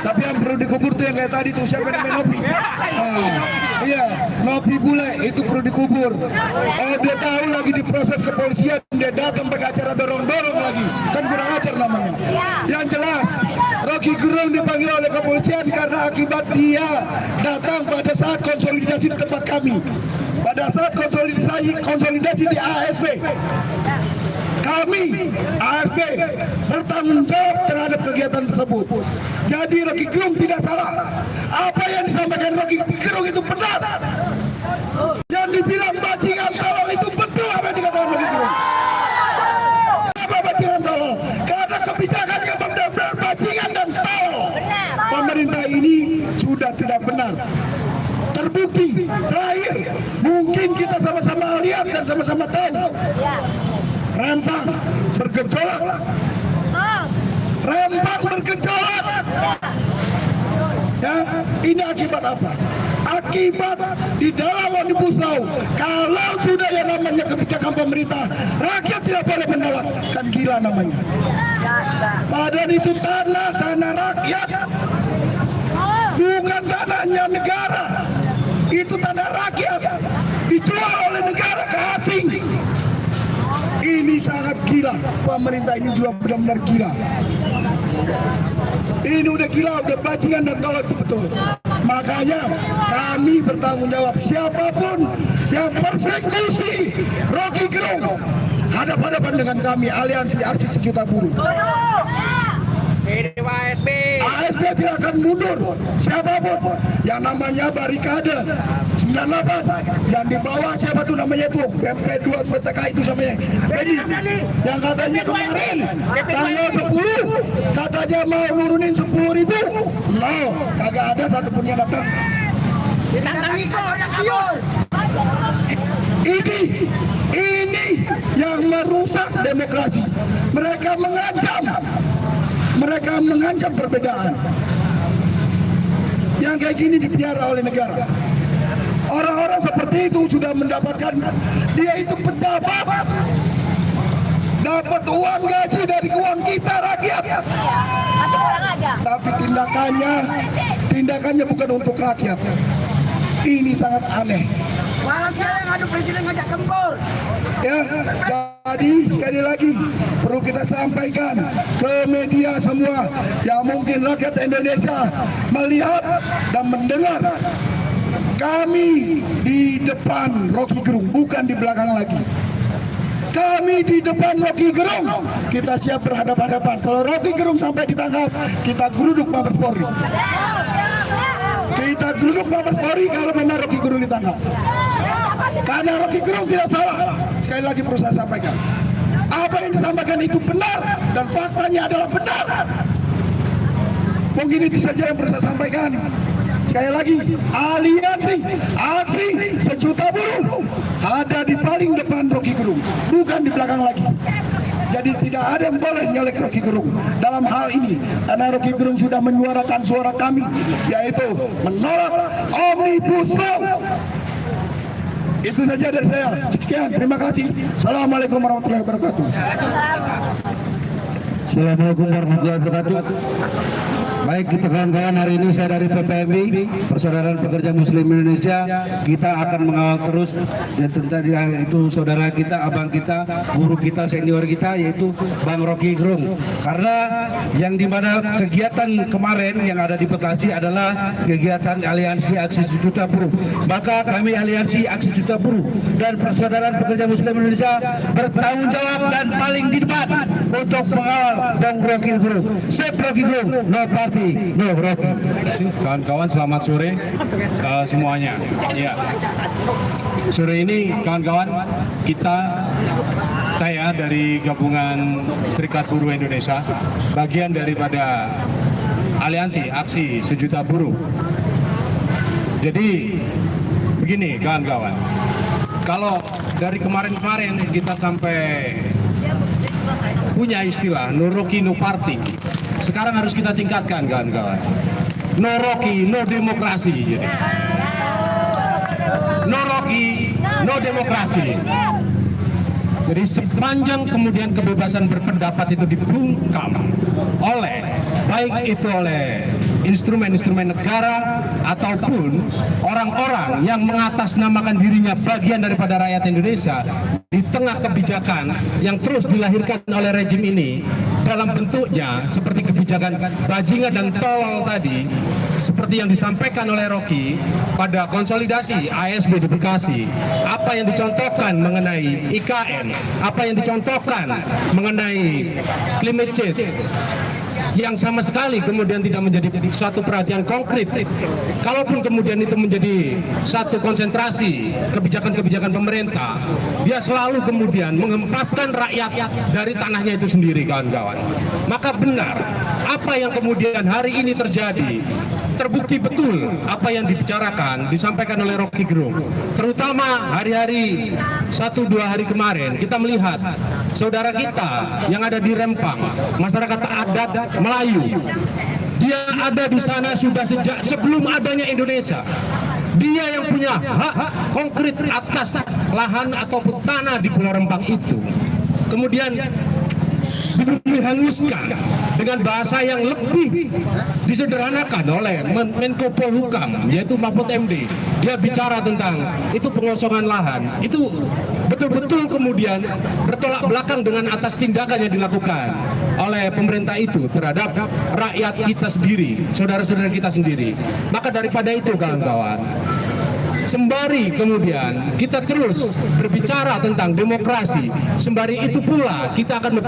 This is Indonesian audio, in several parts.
Tapi yang perlu dikubur tuh yang kayak tadi tuh, siapa namanya Nopi? Iya, Nopi bule itu perlu dikubur. Dia tahu lagi di proses kepolisian, dia datang pakai acara dorong-dorong lagi, kan kurang ajar namanya. Yang jelas, Rocky Gerung dipanggil oleh kepolisian karena akibat dia datang pada saat konsolidasi di tempat kami. Pada saat konsolidasi di ASB. Kami, ASB, bertanggung jawab terhadap kegiatan tersebut. Jadi Rocky Gerung tidak salah. Apa yang disampaikan Rocky Gerung itu benar. Yang dibilang bajingan tolol itu betul apa yang dikatakan Rocky Gerung. Apa bajingan tolol? Karena kebijakannya benar-benar bajingan dan tolol. Pemerintah ini sudah tidak benar. Terbukti, terakhir, mungkin kita sama-sama lihat dan sama-sama tahu. Rempang bergejolak. Rempang bergejolak. Ya, ini akibat apa? Akibat di dalam Omnibus Law, kalau sudah yang namanya kebijakan pemerintah, rakyat tidak boleh menolak, kan gila namanya. Padahal itu tanah rakyat, bukan tanahnya negara. Itu tanah rakyat, dijual oleh negara ke asing. Ini sangat gila, pemerintah ini juga benar-benar gila. Ini udah gila, udah bajingan dan tolol itu betul. Makanya kami bertanggung jawab, siapapun yang persekusi Rocky Gerung, hadap-hadapan dengan kami, Aliansi Aksi Sejuta Buruh. ASB tidak akan mundur, siapapun yang namanya barikade 98 yang di bawah siapa tuh namanya tuh MP2 PTK itu namanya Bedi yang katanya kemarin tanggal 10 katanya mau nurunin 10.000, nol, kagak ada satupun yang datang. Ini yang merusak demokrasi. Mereka mengancam perbedaan. Yang kayak gini dipiara oleh negara. Orang-orang seperti itu sudah mendapatkan, dia itu pejabat, dapat uang gaji dari uang kita rakyat. Tapi tindakannya bukan untuk rakyat. Ini sangat aneh. Malah saya ngadu presiden ngajak tempur. Ya, jadi sekali lagi perlu kita sampaikan ke media semua yang mungkin rakyat Indonesia melihat dan mendengar. Kami di depan Rocky Gerung, bukan di belakang lagi. Kami di depan Rocky Gerung, kita siap berhadapan-hadapan. Kalau Rocky Gerung sampai ditangkap, kita geruduk Mabes Polri. Kita geruduk Mabes Polri kalau memang Rocky Gerung ditangkap. Karena Rocky Gerung tidak salah. Sekali lagi perlu saya sampaikan, apa yang disampaikan itu benar dan faktanya adalah benar. Mungkin itu saja yang perlu saya sampaikan. Sekali lagi, Aliansi Aksi Sejuta Buruh ada di paling depan Rocky Gerung, bukan di belakang lagi. Jadi tidak ada yang boleh nyolek Rocky Gerung dalam hal ini, karena Rocky Gerung sudah menyuarakan suara kami, yaitu menolak Omnibus Law. Itu saja dari saya. Sekian, terima kasih. Assalamualaikum warahmatullahi wabarakatuh. Assalamualaikum warahmatullahi wabarakatuh. Baik, kita kawan-kawan, hari ini saya dari PPMI, Persaudaraan Pekerja Muslim Indonesia. Kita akan mengawal terus dan tentang itu saudara kita, abang kita, guru kita, senior kita, yaitu Bang Rocky Gerung. Karena yang dimana kegiatan kemarin yang ada di Bekasi adalah kegiatan Aliansi Aksi Sejuta Buruh. Maka kami Aliansi Aksi Sejuta Buruh dan Persaudaraan Pekerja Muslim Indonesia bertanggung jawab dan paling di depan untuk mengawal Bang Rocky Gerung. Save Rocky Gerung, no party. Kawan-kawan, selamat sore semuanya. Ya. Sore ini kawan-kawan, saya dari gabungan Serikat Buruh Indonesia, bagian daripada Aliansi Aksi Sejuta Buruh. Jadi begini kawan-kawan, kalau dari kemarin-kemarin kita sampai punya istilah no Rocky no party. Sekarang harus kita tingkatkan kawan-kawan. No Rocky, no demokrasi. Jadi. No Rocky, no demokrasi. Jadi sepanjang kemudian kebebasan berpendapat itu dibungkam oleh, baik itu oleh instrumen-instrumen negara ataupun orang-orang yang mengatasnamakan dirinya bagian daripada rakyat Indonesia di tengah kebijakan yang terus dilahirkan oleh rejim ini dalam bentuknya seperti kebijakan bajingan dan tolol tadi, seperti yang disampaikan oleh Rocky pada konsolidasi ASB di Bekasi, apa yang dicontohkan mengenai IKN, apa yang dicontohkan mengenai climate change, yang sama sekali kemudian tidak menjadi suatu perhatian konkret. Kalaupun kemudian itu menjadi satu konsentrasi kebijakan-kebijakan pemerintah, dia selalu kemudian mengempaskan rakyat dari tanahnya itu sendiri, kawan-kawan. Maka benar apa yang kemudian hari ini terjadi, terbukti betul apa yang dibicarakan, disampaikan oleh Rocky Gerung. Terutama hari-hari 1-2 hari kemarin, kita melihat saudara kita yang ada di Rempang, masyarakat adat Melayu, dia ada di sana sudah sejak sebelum adanya Indonesia. Dia yang punya hak konkret atas lahan ataupun tanah di Pulau Rempang itu. Kemudian dihanguskan dengan bahasa yang lebih disederhanakan oleh Menko Polhukam, yaitu Mahfud MD. Dia bicara tentang itu pengosongan lahan, itu betul-betul kemudian bertolak belakang dengan atas tindakan yang dilakukan oleh pemerintah itu terhadap rakyat kita sendiri, saudara-saudara kita sendiri. Maka daripada itu, kawan-kawan, sembari kemudian kita terus berbicara tentang demokrasi, sembari itu pula kita akan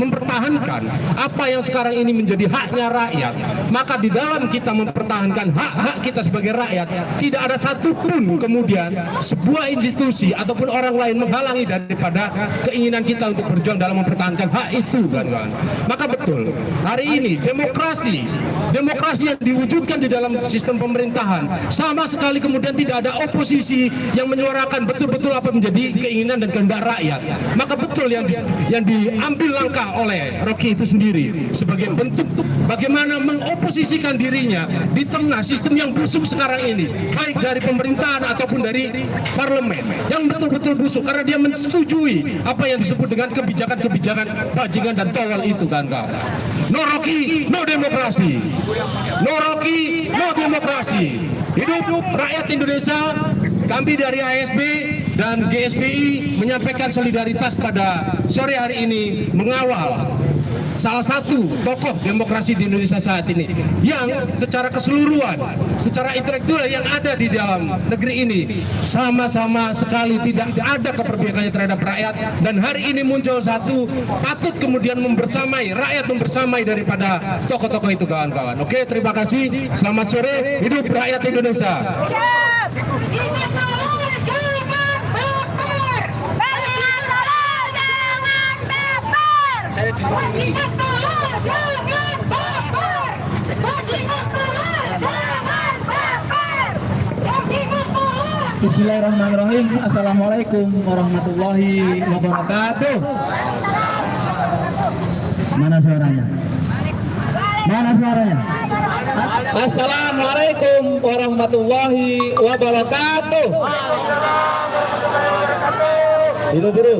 mempertahankan apa yang sekarang ini menjadi haknya rakyat. Maka di dalam kita mempertahankan hak-hak kita sebagai rakyat, tidak ada satupun kemudian sebuah institusi ataupun orang lain menghalangi daripada keinginan kita untuk berjuang dalam mempertahankan hak itu, kawan-kawan. Maka betul, hari ini demokrasi yang diwujudkan di dalam sistem pemerintahan sama sekali kemudian tidak ada oposisi yang menyuarakan betul-betul apa menjadi keinginan dan kehendak rakyat. Maka betul yang diambil langkah oleh Rocky itu sendiri sebagai bentuk bagaimana mengoposisikan dirinya di tengah sistem yang busuk sekarang ini, baik dari pemerintahan ataupun dari parlemen yang betul-betul busuk, karena dia menyetujui apa yang disebut dengan kebijakan-kebijakan bajingan dan tolol itu, kan. No Rocky, no demokrasi. No Rocky, no demokrasi. Hidup rakyat Indonesia. Kami dari ASB dan GSPI menyampaikan solidaritas pada sore hari ini mengawal salah satu tokoh demokrasi di Indonesia saat ini yang secara keseluruhan, secara intelektual yang ada di dalam negeri ini sama-sama sekali tidak ada keperpihakannya terhadap rakyat, dan hari ini muncul satu patut kemudian membersamai rakyat, membersamai daripada tokoh-tokoh itu, kawan-kawan. Oke, terima kasih. Selamat sore. Hidup rakyat Indonesia. Bismillahirrahmanirrahim. Assalamualaikum warahmatullahi wabarakatuh. Mana suaranya? Mana suaranya? Assalamualaikum warahmatullahi wabarakatuh. Dulu dulu.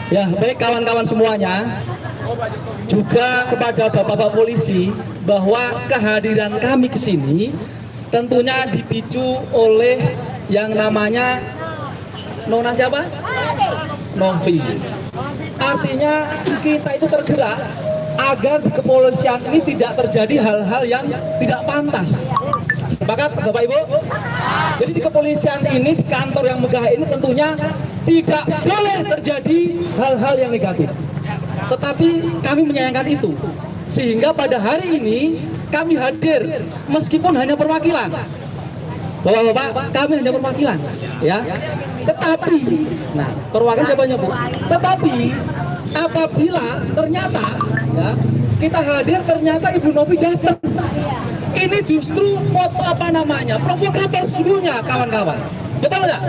Ya, baik kawan-kawan semuanya. Juga kepada Bapak-bapak polisi bahwa kehadiran kami ke sini tentunya dipicu oleh yang namanya Nona siapa? Novi. Artinya kita itu tergerak agar di kepolisian ini tidak terjadi hal-hal yang tidak pantas. Sepakat Bapak Ibu? Jadi di kepolisian ini, di kantor yang megah ini tentunya tidak boleh terjadi hal-hal yang negatif. Tetapi kami menyayangkan itu. Sehingga pada hari ini kami hadir meskipun hanya perwakilan. Bapak-bapak, kami hanya perwakilan, ya. Tetapi, nah, perwakilan siapanya, Bu? Tetapi apabila ternyata, ya, kita hadir ternyata Ibu Novi datang, ini justru provokator sesungguhnya, kawan-kawan. Betul nggak?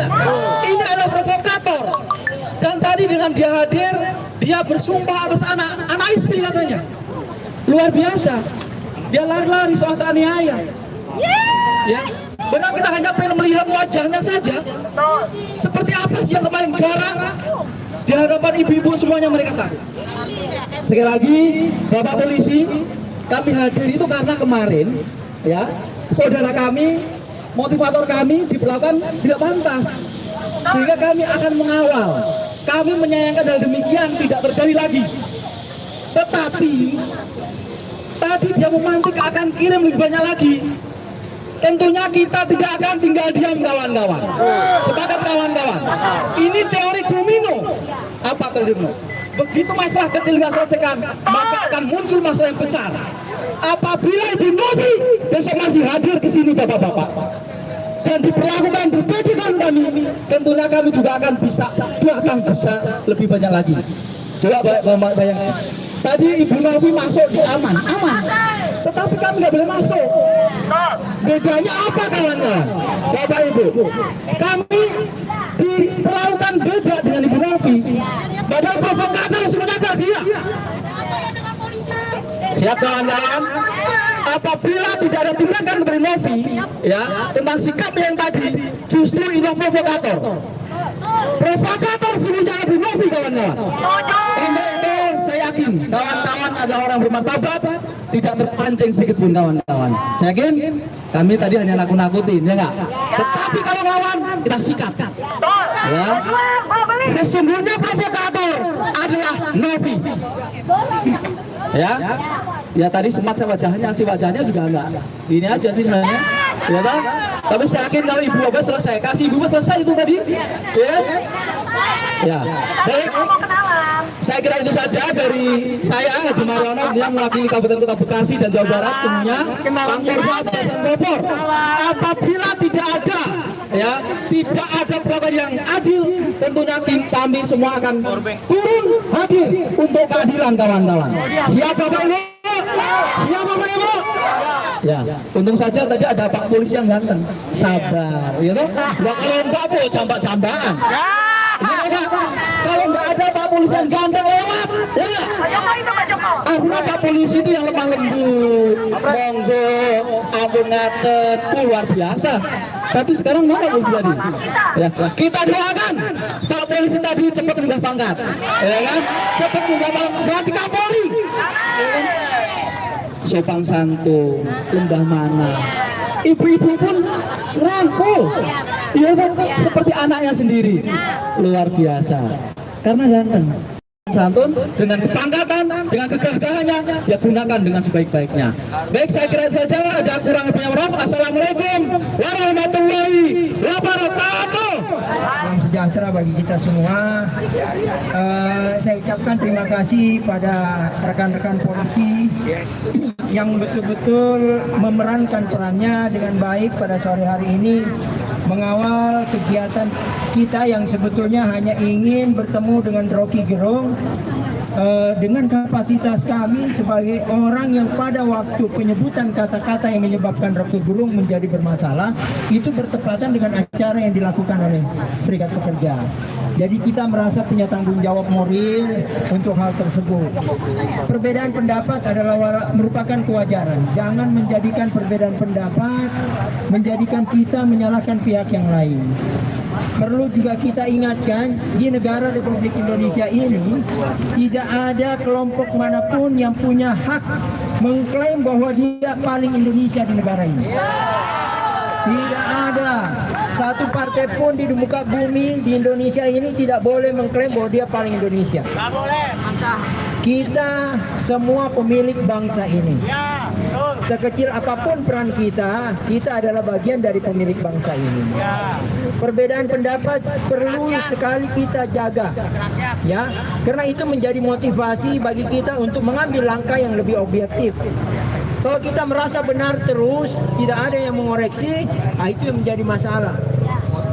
Ini adalah provokator. Dan tadi dengan dia hadir, dia bersumpah atas anak istri katanya. Luar biasa. Dia lari-lari soal teraniaya. Ya, benar kita hanya pengen melihat wajahnya saja. Seperti apa sih yang kemarin garang di hadapan ibu-ibu semuanya mereka tahu. Sekali lagi, Bapak polisi, kami hadir itu karena kemarin ya saudara kami, motivator kami diperlakukan tidak pantas, sehingga kami akan mengawal. Kami menyayangkan hal demikian tidak terjadi lagi. Tetapi tadi dia memantik akan kirim lebih banyak lagi. Tentunya kita tidak akan tinggal diam, kawan-kawan. Sepakat, kawan-kawan? Ini teori domino. Apa teori domino? Begitu masalah kecil nggak selesaikan, maka akan muncul masalah yang besar. Apabila Ibu Novi besok masih hadir ke sini, bapak-bapak, dan diperlakukan berbeda dengan kami, tentunya kami juga akan bisa datang bisa lebih banyak lagi. Coba bayangkan, tadi Ibu Novi masuk di aman, tetapi kami nggak boleh masuk. Bedanya apa, kawan-kawan? Bapak Ibu, kami diperlakukan beda dengan Ibu Novi. Padahal provokator semuanya ada dia. Siap, kawan-kawan? Apabila tidak ada tindakan dari Novi ya tentang sikap yang tadi, justru ini provokator. Provokator semuanya lebih Novi, kawan-kawan. Untuk itu saya yakin kawan-kawan ada orang bermartabat, tidak terpancing sedikit pun, kawan-kawan. Saya yakin kami tadi hanya nakut-nakutin, ya enggak? Tetapi kalau lawan kita sikat. Ya. Sesungguhnya provokator adalah Novi. Ya. Ya tadi sempat saya wajahnya juga enggak. Ini aja sih sebenarnya. Ya toh? Tapi saya yakin kalau Ibu Bapak selesai, kasih Ibu Bapak selesai itu tadi. Ya. Ya. Baik. Saya kira itu saja dari saya, Edi Mariono, yang mewakili Kabupaten Kota Bekasi dan Jawa Barat, tentunya Pangkorban dan Bogor. Apabila tidak ada perlakuan yang adil, tentunya kami semua akan turun hadir untuk keadilan, kawan-kawan. Siapa Bapak Ibu? Siapa Bapak Ibu? Ya, untung saja tadi ada Pak Polisi yang ganteng, sabar, ya toh? Kalau enggak bu, jambak-jambakan. Kalau nggak ada Pak Polisi yang ganteng lewat, ya nggak? Akhirnya Pak Polisi itu yang lemah lembut, monggo, ampun ngaten, luar biasa. Tapi sekarang mana polisi tadi? Ya, kita doakan Pak Polisi tadi cepat munggah pangkat, ya kan? Cepat munggah pangkat, berarti Kapolri. Ya kan? Sopan santun, lembah mana? Ibu-ibu pun rangkul, ya kan? Seperti anaknya sendiri, luar biasa. Karena ganteng, santun, dengan kepangkatan, dengan kegagahannya, dia gunakan dengan sebaik-baiknya. Baik, saya kira saja, ada kurang lebihnya. Assalamualaikum warahmatullahi wabarakatuh. Salam sejahtera bagi kita semua. Saya ucapkan terima kasih pada rekan-rekan polisi yang betul-betul memerankan perannya dengan baik pada sore hari ini, mengawal kegiatan kita yang sebetulnya hanya ingin bertemu dengan Rocky Gerung. Dengan kapasitas kami sebagai orang yang pada waktu penyebutan kata-kata yang menyebabkan Rocky Gerung menjadi bermasalah, itu bertepatan dengan acara yang dilakukan oleh Serikat Pekerja. Jadi kita merasa punya tanggung jawab moral untuk hal tersebut. Perbedaan pendapat adalah merupakan kewajaran. Jangan menjadikan perbedaan pendapat menjadikan kita menyalahkan pihak yang lain. Perlu juga kita ingatkan, di negara Republik Indonesia ini tidak ada kelompok manapun yang punya hak mengklaim bahwa dia paling Indonesia di negara ini. Tidak ada satu partai pun di muka bumi di Indonesia ini tidak boleh mengklaim bahwa dia paling Indonesia. Kita semua pemilik bangsa ini. Sekecil apapun peran kita, kita adalah bagian dari pemilik bangsa ini. Perbedaan pendapat perlu sekali kita jaga, ya, karena itu menjadi motivasi bagi kita untuk mengambil langkah yang lebih objektif. Kalau kita merasa benar terus, tidak ada yang mengoreksi, itu yang menjadi masalah.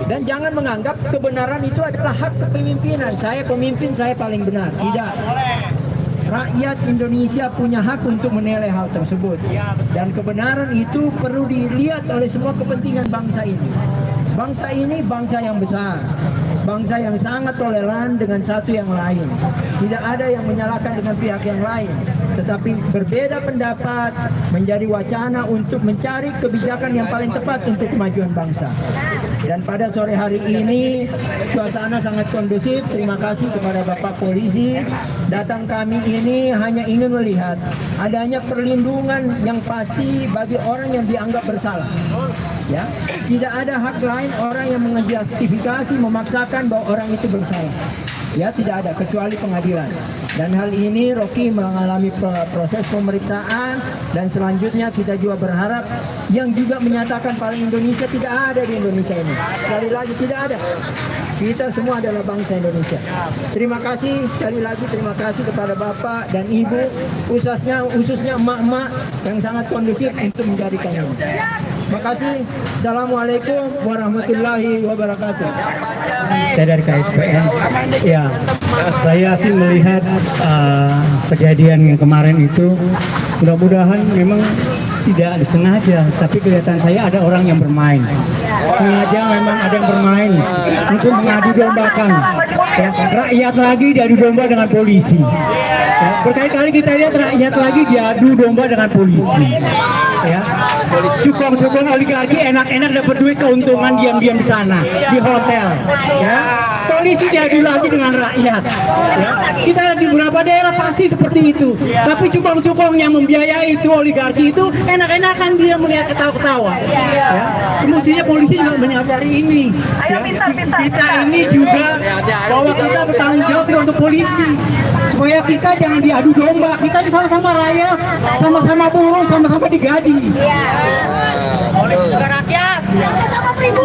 Dan jangan menganggap kebenaran itu adalah hak kepemimpinan. Saya pemimpin, saya paling benar. Tidak. Rakyat Indonesia punya hak untuk menilai hal tersebut. Dan kebenaran itu perlu dilihat oleh semua kepentingan bangsa ini. Bangsa ini bangsa yang besar. Bangsa yang sangat toleran dengan satu yang lain. Tidak ada yang menyalahkan dengan pihak yang lain. Tetapi berbeda pendapat menjadi wacana untuk mencari kebijakan yang paling tepat untuk kemajuan bangsa. Dan pada sore hari ini suasana sangat kondusif. Terima kasih kepada Bapak Polisi. Datang kami ini hanya ingin melihat adanya perlindungan yang pasti bagi orang yang dianggap bersalah. Ya, tidak ada hak lain orang yang menjustifikasi memaksakan bahwa orang itu bersalah. Ya, tidak ada kecuali pengadilan. Dan hal ini Rocky mengalami proses pemeriksaan dan selanjutnya kita juga berharap yang juga menyatakan paling Indonesia tidak ada di Indonesia ini. Sekali lagi tidak ada. Kita semua adalah bangsa Indonesia. Terima kasih sekali lagi, terima kasih kepada Bapak dan Ibu, khususnya emak-emak yang sangat kondusif untuk menjadikan ini. Terima kasih. Assalamualaikum warahmatullahi wabarakatuh. Saya dari KSPN. Ya, saya sih melihat kejadian yang kemarin itu mudah-mudahan memang tidak disengaja, tapi kelihatan saya ada orang yang bermain. Sengaja memang ada yang bermain untuk mengadu dombakan. Ya, rakyat lagi diadu domba dengan polisi. Ya, berkali-kali kita lihat rakyat lagi diadu domba dengan polisi. Ya, cukong-cukong oligarki enak-enak dapat duit keuntungan diam-diam di sana di hotel. Ya, polisi diadu lagi dengan rakyat. Ya, kita lihat di beberapa daerah pasti seperti itu. Tapi cukong-cukong yang membiayai itu oligarki itu enak-enakan dia melihat ketawa-ketawa. Ya, semestinya polisi juga menyadari ini. Ya, kita ini juga bahwa kita bertanggung jawab untuk polisi. Supaya kita jangan diadu domba, kita sama-sama rakyat, sama-sama buruh, sama-sama digaji. Polisi juga rakyat.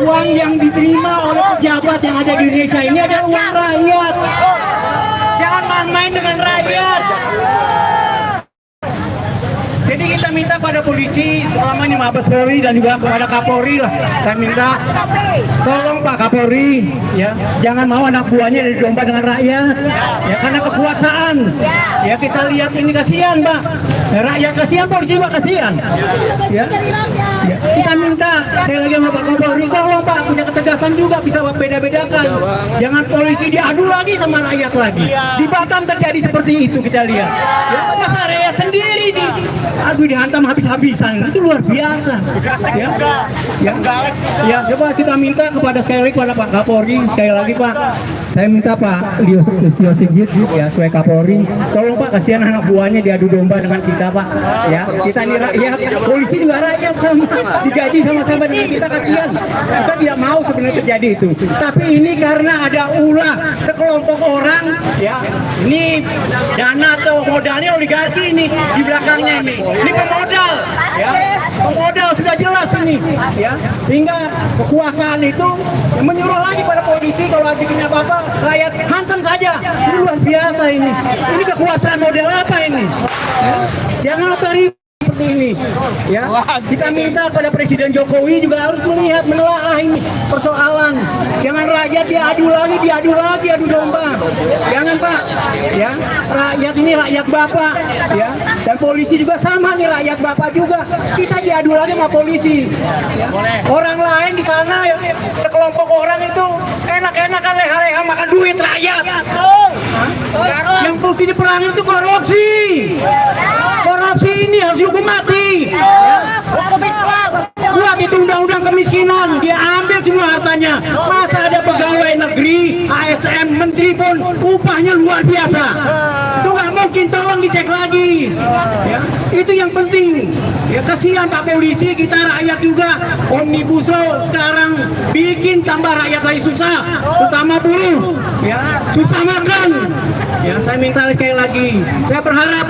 Uang yang diterima oleh pejabat yang ada di Indonesia ini adalah uang rakyat. Jangan main-main dengan rakyat. Jadi kita minta pada polisi, terutama ini Mabes Polri dan juga kepada Kapolri lah. Saya minta, tolong Pak Kapolri, ya, jangan mau anak buahnya dari domba dengan rakyat, ya, karena kekuasaan. Ya, kita lihat ini kasihan, Pak. Ya, rakyat kasihan, polisi juga kasihan. Ya, ya, kita minta, saya lagi sama Pak Kapolri, tolong Pak punya ketegasan juga bisa beda-bedakan. Jangan polisi diadu lagi sama rakyat lagi. Di Batam terjadi seperti itu kita lihat. Ya, masa rakyat sendiri aduh dihantam habis-habisan, itu luar biasa. Ya, coba kita minta kepada sekali lagi kepada Pak Kapolri, sekali lagi Pak, saya minta Pak Listio Sigit ya sebagai Kapolri, tolong Pak kasihan anak buahnya diadu domba dengan kita Pak. Ya, kita ini rakyat, polisi juga rakyat sama, digaji sama-sama dengan kita, kasihan. Kita tidak mau sebenarnya terjadi itu. Tapi ini karena ada ulah sekelompok orang, ya, ini dana atau modalnya oligarki ini di belakangnya ini. Ini pemodal, ya, pemodal sudah jelas ini, ya, sehingga kekuasaan itu menyuruh lagi pada polisi kalau bikin apa-apa, rakyat hantam saja. Ini luar biasa ini. Ini kekuasaan model apa ini? Ya, jangan otoriter seperti ini, ya. Kita minta pada Presiden Jokowi juga harus melihat, menelaah ini persoalan. Jangan rakyat diadu lagi, adu domba. Jangan Pak, ya. Rakyat ini rakyat Bapak, ya. Dan polisi juga sama nih, rakyat Bapak juga. Kita diadu lagi sama polisi. Ya. Orang lain di sana, ya, sekelompok orang itu enak-enakan leha-leha makan duit rakyat. Yang mesti diperangin itu korupsi. Korupsi ini harus dihukum mati. Hukum Islam. Buat itu undang-undang kemiskinan, dia ambil semua hartanya. Masa ada pegawai negeri, ASN, menteri pun upahnya luar biasa. Itu nggak mungkin, tolong dicek lagi. Ya, itu yang penting. Ya, kasihan Pak Polisi, kita rakyat juga. Omnibus Law sekarang bikin tambah rakyat lagi susah, terutama buruh. Ya, susah makan. Ya, saya minta sekali lagi, saya berharap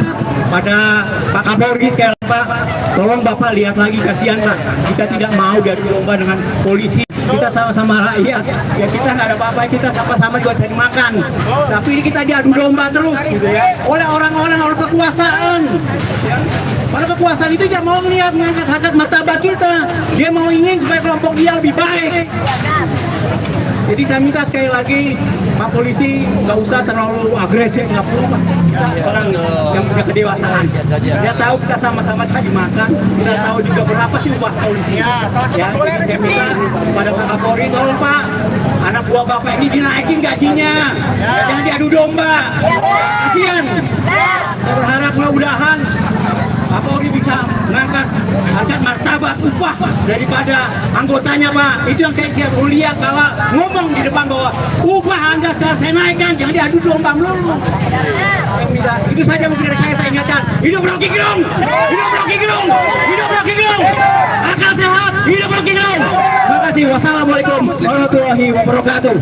pada Pak Kapolri sekali lagi, Pak, tolong Bapak lihat lagi, kasihan Pak. Kita tidak mau diadu domba dengan polisi. Kita sama-sama rakyat, ya, kita nggak ada apa-apa, kita sama-sama juga cari makan. Tapi ini kita diadu domba terus, gitu ya, oleh orang-orang kekuasaan. Ya. Pada kekuasaan itu tidak mau melihat mengangkat harkat martabat kita. Dia mau ingin supaya kelompok dia lebih baik. Jadi saya minta sekali lagi, Pak Polisi nggak usah terlalu agresif, nggak perlu Pak. Orang yang punya kedewasaan. Dia tahu kita sama-sama cari makan, kita tahu juga berapa sih upah polisi. Ya, saya minta kepada Pak Kapolri, tolong Pak, anak buah Bapak ini dinaikin gajinya, jangan diadu domba. Kasihan. Saya berharap mudah-mudahan Kapolri bisa mengangkat martabat upah daripada anggotanya Pak. Itu yang saya mulia kalau ngomong di depan bahwa upah Anda sekarang saya naikkan, jangan diadu domba melulu. Itu saja mungkin dari saya ingatkan. Hidup Rocky Gerung! Hidup Rocky Gerung! Hidup Rocky Gerung! Akal sehat, hidup Rocky Gerung! Terima kasih. Wassalamualaikum warahmatullahi wabarakatuh.